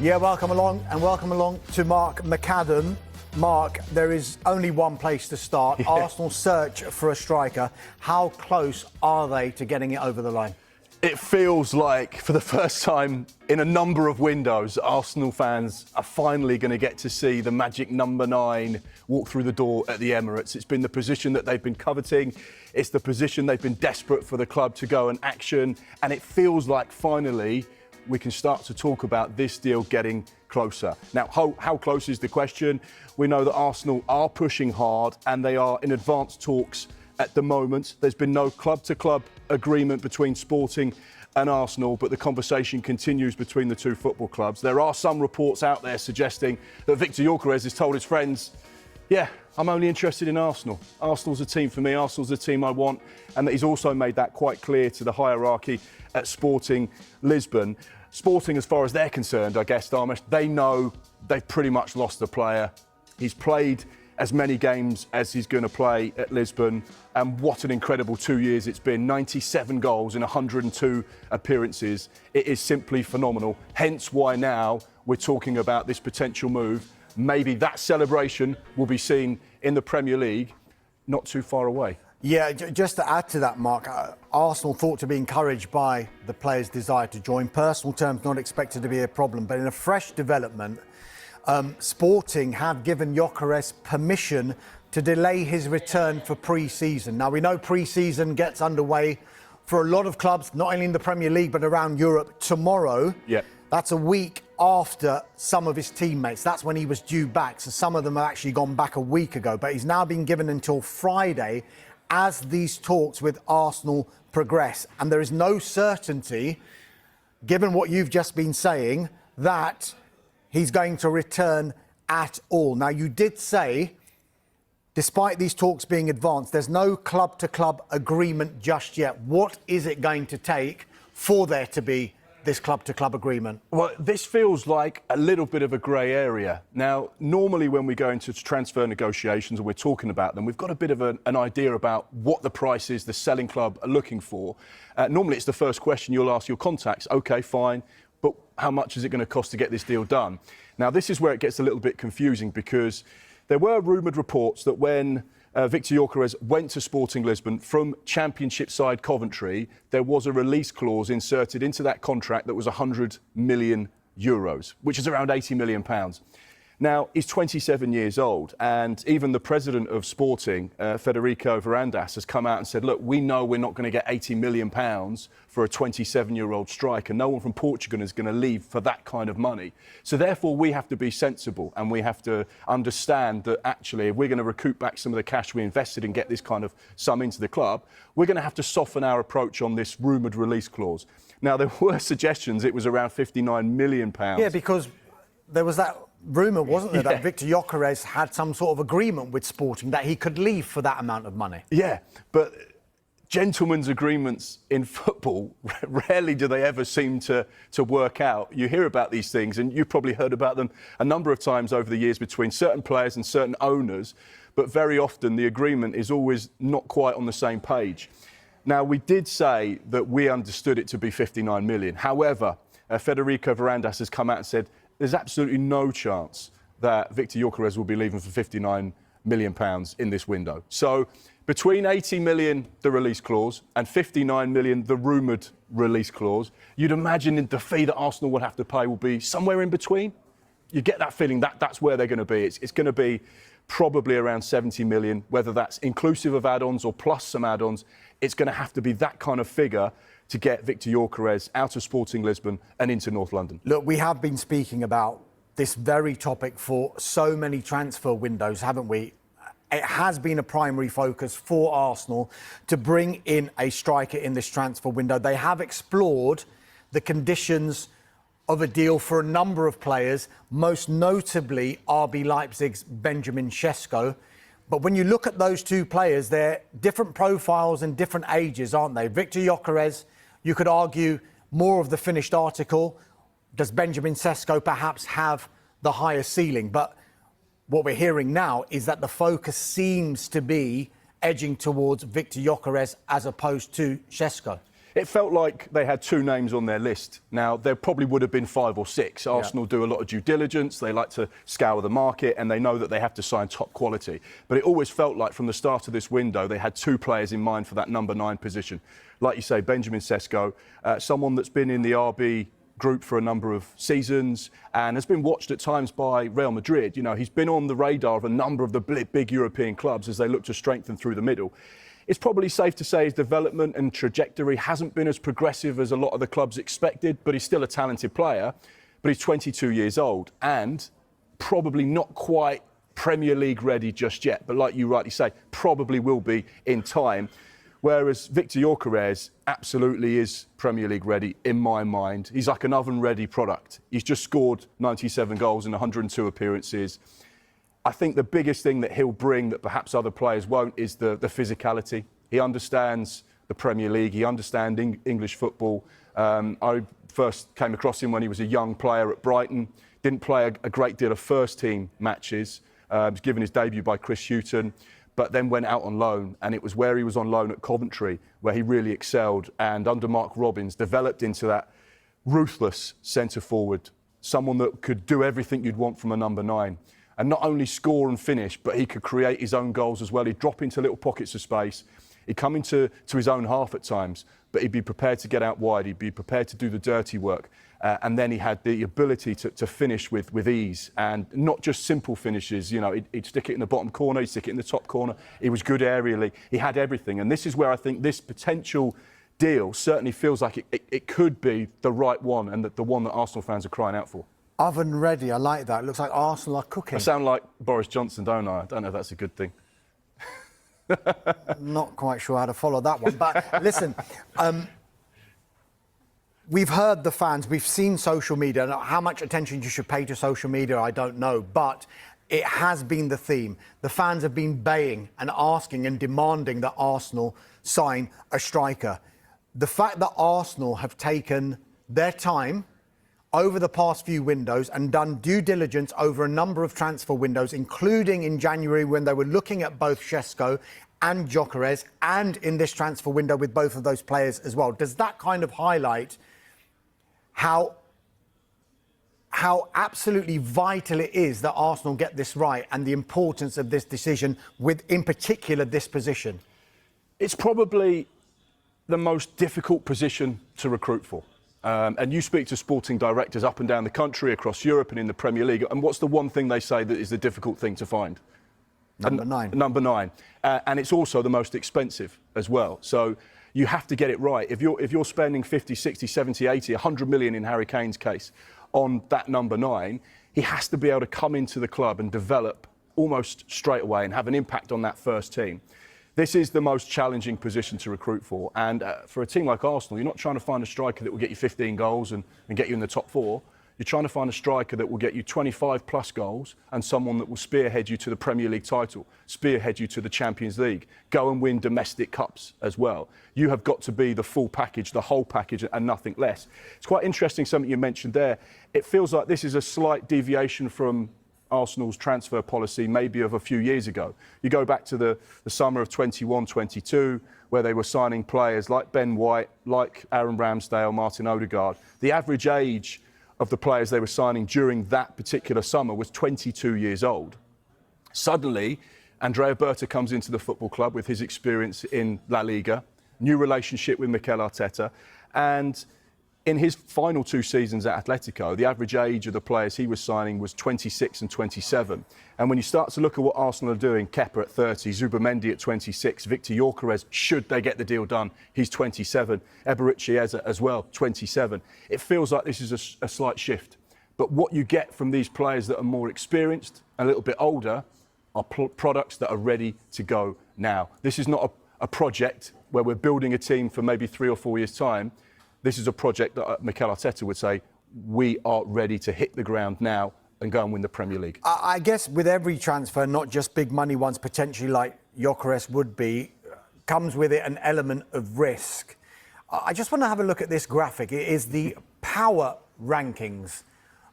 Yeah, welcome along to Mark McAdam. Mark, there is only one place to start. Yeah. Arsenal's search for a striker. How close are they to getting it over the line? It feels like, for the first time in a number of windows, Arsenal fans are finally going to get to see the magic number 9 walk through the door at the Emirates. It's been the position that they've been coveting. It's the position they've been desperate for the club to go and action. And it feels like, finally, we can start to talk about this deal getting closer. Now, how close is the question? We know that Arsenal are pushing hard and they are in advanced talks at the moment. There's been no club-to-club agreement between Sporting and Arsenal, but the conversation continues between the two football clubs. There are some reports out there suggesting that Viktor Gyokeres has told his friends, yeah, I'm only interested in Arsenal. Arsenal's a team for me, Arsenal's a team I want, and that he's also made that quite clear to the hierarchy at Sporting Lisbon. Sporting, as far as they're concerned, I guess, Darmesh, they know they've pretty much lost the player. He's played as many games as he's going to play at Lisbon, and what an incredible 2 years it's been. 97 goals in 102 appearances. It is simply phenomenal, hence why now we're talking about this potential move. Maybe that celebration will be seen in the Premier League not too far away. Yeah, just to add to that, Mark, Arsenal thought to be encouraged by the player's desire to join. Personal terms not expected to be a problem, but in a fresh development, Sporting have given Gyökeres permission to delay his return for pre-season. Now, we know pre-season gets underway for a lot of clubs, not only in the Premier League, but around Europe tomorrow. Yeah. That's a week after some of his teammates. That's when he was due back. So some of them have actually gone back a week ago, but he's now been given until Friday as these talks with Arsenal progress. And there is no certainty, given what you've just been saying, that he's going to return at all. Now, you did say, despite these talks being advanced, there's no club-to-club agreement just yet. What is it going to take for there to be this club-to-club agreement? Well, this feels like a little bit of a grey area. Now, normally when we go into transfer negotiations and we're talking about them, we've got a bit of an idea about what the price is the selling club are looking for. Normally it's the first question you'll ask your contacts. OK, fine, but how much is it going to cost to get this deal done? Now, this is where it gets a little bit confusing, because there were rumoured reports that when Viktor Gyokeres went to Sporting Lisbon from Championship side Coventry, there was a release clause inserted into that contract that was €100 million, which is around £80 million. Now, he's 27 years old, and even the president of Sporting, Federico Varandas, has come out and said, look, we know we're not going to get £80 million for a 27-year-old striker. No one from Portugal is going to leave for that kind of money. So therefore, we have to be sensible, and we have to understand that actually, if we're going to recoup back some of the cash we invested and get this kind of sum into the club, we're going to have to soften our approach on this rumoured release clause. Now, there were suggestions it was around £59 million. Yeah, because there was that rumour, wasn't there, that Viktor Gyokeres had some sort of agreement with Sporting that he could leave for that amount of money. Yeah, but gentlemen's agreements in football, rarely do they ever seem to work out. You hear about these things, and you've probably heard about them a number of times over the years between certain players and certain owners, but very often the agreement is always not quite on the same page. Now, we did say that we understood it to be 59 million. However, Federico Varandas has come out and said there's absolutely no chance that Viktor Gyokeres will be leaving for £59 million in this window. So between 80 million, the release clause, and 59 million, the rumoured release clause, you'd imagine the fee that Arsenal would have to pay will be somewhere in between. You get that feeling that that's where they're going to be. It's going to be probably around 70 million, whether that's inclusive of add-ons or plus some add-ons. It's going to have to be that kind of figure to get Viktor Gyokeres out of Sporting Lisbon and into North London. Look, we have been speaking about this very topic for so many transfer windows, haven't we? It has been a primary focus for Arsenal to bring in a striker in this transfer window. They have explored the conditions of a deal for a number of players, most notably RB Leipzig's Benjamin Sesko. But when you look at those two players, they're different profiles and different ages, aren't they? Viktor Gyokeres, you could argue, more of the finished article. Does Benjamin Sesko perhaps have the higher ceiling? But what we're hearing now is that the focus seems to be edging towards Viktor Gyokeres as opposed to Sesko. It felt like they had 2 names on their list. Now, there probably would have been 5 or 6. Arsenal do a lot of due diligence. They like to scour the market, and they know that they have to sign top quality. But it always felt like from the start of this window, they had 2 players in mind for that number 9 position. Like you say, Benjamin Sesko, someone that's been in the RB group for a number of seasons and has been watched at times by Real Madrid. You know, he's been on the radar of a number of the big European clubs as they look to strengthen through the middle. It's probably safe to say his development and trajectory hasn't been as progressive as a lot of the clubs expected, but he's still a talented player. But he's 22 years old and probably not quite Premier League ready just yet. But like you rightly say, probably will be in time. Whereas Viktor Gyokeres absolutely is Premier League ready in my mind. He's like an oven-ready product. He's just scored 97 goals in 102 appearances. I think the biggest thing that he'll bring that perhaps other players won't is the physicality. He understands the Premier League. He understands English football. I first came across him when he was a young player at Brighton. Didn't play a great deal of first-team matches. Was given his debut by Chris Hughton, but then went out on loan. And it was where he was on loan at Coventry where he really excelled. And under Mark Robins, developed into that ruthless centre-forward, someone that could do everything you'd want from a number 9. And not only score and finish, but he could create his own goals as well. He'd drop into little pockets of space. He'd come into his own half at times, but he'd be prepared to get out wide. He'd be prepared to do the dirty work. And then he had the ability to finish with ease, and not just simple finishes. You know, he'd stick it in the bottom corner, he'd stick it in the top corner. He was good aerially. He had everything. And this is where I think this potential deal certainly feels like it could be the right one, and the one that Arsenal fans are crying out for. Oven ready, I like that. It looks like Arsenal are cooking. I sound like Boris Johnson, don't I? I don't know if that's a good thing. Not quite sure how to follow that one. But listen, we've heard the fans, we've seen social media. How much attention you should pay to social media, I don't know. But it has been the theme. The fans have been baying and asking and demanding that Arsenal sign a striker. The fact that Arsenal have taken their time over the past few windows and done due diligence over a number of transfer windows, including in January when they were looking at both Sesko and Gyökeres, and in this transfer window with both of those players as well. Does that kind of highlight how absolutely vital it is that Arsenal get this right and the importance of this decision with, in particular, this position? It's probably the most difficult position to recruit for. And you speak to sporting directors up and down the country, across Europe and in the Premier League, and what's the one thing they say that is the difficult thing to find? Number 9. Number 9. And it's also the most expensive as well. So you have to get it right. If you're spending 50, 60, 70, 80, 100 million in Harry Kane's case on that number 9, he has to be able to come into the club and develop almost straight away and have an impact on that first team. This is the most challenging position to recruit for. And for a team like Arsenal, you're not trying to find a striker that will get you 15 goals and get you in the top 4. You're trying to find a striker that will get you 25 plus goals and someone that will spearhead you to the Premier League title, spearhead you to the Champions League, go and win domestic cups as well. You have got to be the full package, the whole package, and nothing less. It's quite interesting, something you mentioned there. It feels like this is a slight deviation from Arsenal's transfer policy maybe of a few years ago. You go back to the summer of 21-22, where they were signing players like Ben White, like Aaron Ramsdale, Martin Odegaard. The average age of the players they were signing during that particular summer was 22 years old. Suddenly, Andrea Berta comes into the football club with his experience in La Liga, new relationship with Mikel Arteta, and in his final 2 seasons at Atletico, the average age of the players he was signing was 26 and 27. And when you start to look at what Arsenal are doing, Kepa at 30, Zubimendi at 26, Viktor Gyokeres, should they get the deal done, he's 27, Eberechi Eze as well, 27. It feels like this is a slight shift. But what you get from these players that are more experienced, a little bit older, are products that are ready to go now. This is not a project where we're building a team for maybe 3 or 4 years' time. This is a project that Mikel Arteta would say, we are ready to hit the ground now and go and win the Premier League. I guess with every transfer, not just big money ones, potentially like Gyökeres would be, comes with it an element of risk. I just want to have a look at this graphic. It is the power rankings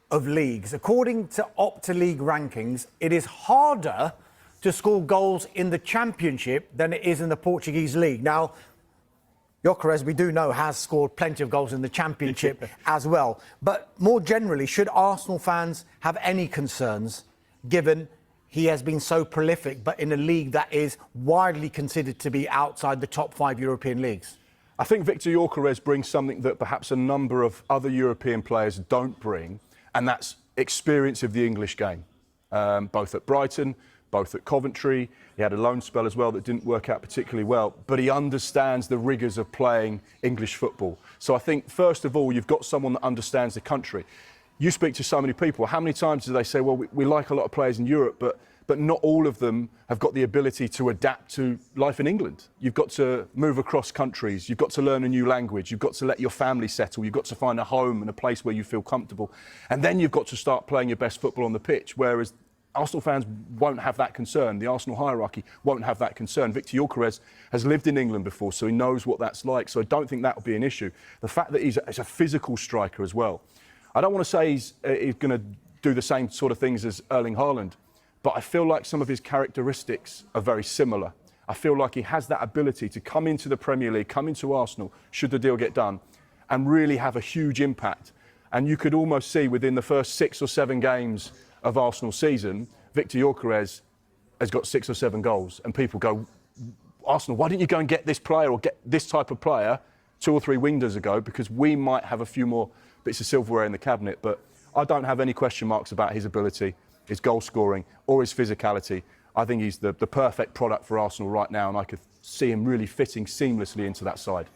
of leagues. According to Opta League rankings, it is harder to score goals in the Championship than it is in the Portuguese league. Now, Gyökeres, we do know, has scored plenty of goals in the Championship as well. But more generally, should Arsenal fans have any concerns, given he has been so prolific, but in a league that is widely considered to be outside the top 5 European leagues? I think Viktor Gyokeres brings something that perhaps a number of other European players don't bring, and that's experience of the English game, both at Brighton, both at Coventry. He had a loan spell as well that didn't work out particularly well, but he understands the rigours of playing English football. So I think, first of all, you've got someone that understands the country. You speak to so many people. How many times do they say, well, we like a lot of players in Europe, but not all of them have got the ability to adapt to life in England. You've got to move across countries. You've got to learn a new language. You've got to let your family settle. You've got to find a home and a place where you feel comfortable. And then you've got to start playing your best football on the pitch, whereas Arsenal fans won't have that concern. The Arsenal hierarchy won't have that concern. Viktor Gyokeres has lived in England before, so he knows what that's like. So I don't think that will be an issue. The fact that he's a physical striker as well. I don't want to say he's going to do the same sort of things as Erling Haaland, but I feel like some of his characteristics are very similar. I feel like he has that ability to come into the Premier League, come into Arsenal, should the deal get done, and really have a huge impact. And you could almost see within the first 6 or 7 games of Arsenal season, Viktor Gyokeres has got 6 or 7 goals, and people go, Arsenal, why didn't you go and get this player or get this type of player 2 or 3 windows ago? Because we might have a few more bits of silverware in the cabinet. But I don't have any question marks about his ability, his goal scoring, or his physicality. I think he's the perfect product for Arsenal right now, and I could see him really fitting seamlessly into that side.